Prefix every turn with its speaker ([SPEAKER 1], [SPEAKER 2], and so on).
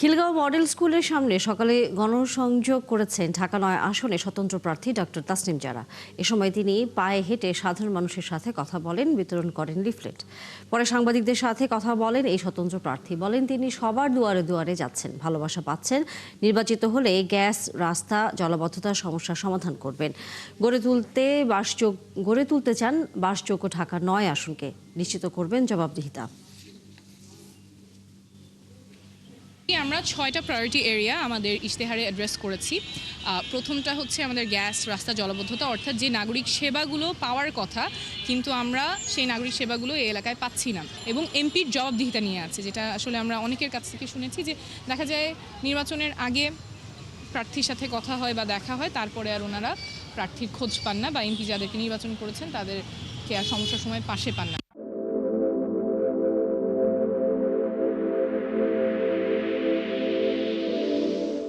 [SPEAKER 1] Khilgaon model স্কুলের সামনে সকালে গণসংযোগ করেছেন ঢাকা-৯ আসনে স্বতন্ত্র প্রার্থী ডক্টর তাসনিম জারা। এ সময় তিনি পায়ে হেঁটে সাধারণ মানুষের সাথে কথা বলেন, বিতরণ করেন লিফলেট। পরে সাংবাদিকদের সাথে কথা বলেন এই স্বতন্ত্র প্রার্থী। বলেন তিনি সবার দুয়ারে দুয়ারে যাচ্ছেন, ভালোবাসা পাচ্ছেন। নির্বাচিত হলে গ্যাস, রাস্তা, জলাবদ্ধতার সমস্যার সমাধান করবেন। গড়ে তুলতে চান বাসযোগ্য ঢাকা-৯ আসনকে। নিশ্চিত করবেন জবাবদিহিতা।
[SPEAKER 2] আমরা 6টা প্রায়োরিটি এরিয়া আমাদের ইশতেহারে অ্যাড্রেস করেছি। প্রথমটা হচ্ছে আমাদের গ্যাস, রাস্তা, জলাবদ্ধতা, অর্থাৎ যে নাগরিক সেবাগুলো পাওয়ার কথা কিন্তু আমরা সেই নাগরিক সেবাগুলো এই এলাকায় পাচ্ছি না, এবং এমপির জবাবদিহিতা নিয়ে আছে, যেটা আসলে আমরা অনেকের কাছ থেকে শুনেছি যে দেখা যায় নির্বাচনের আগে প্রার্থীর সাথে কথা হয় বা দেখা হয়, তারপরে আর ওনারা প্রার্থীর খোঁজ পান না, বা এমপি যাদেরকে নির্বাচন করেছেন তাদেরকে আর সমস্যার সময় পাশে পান না।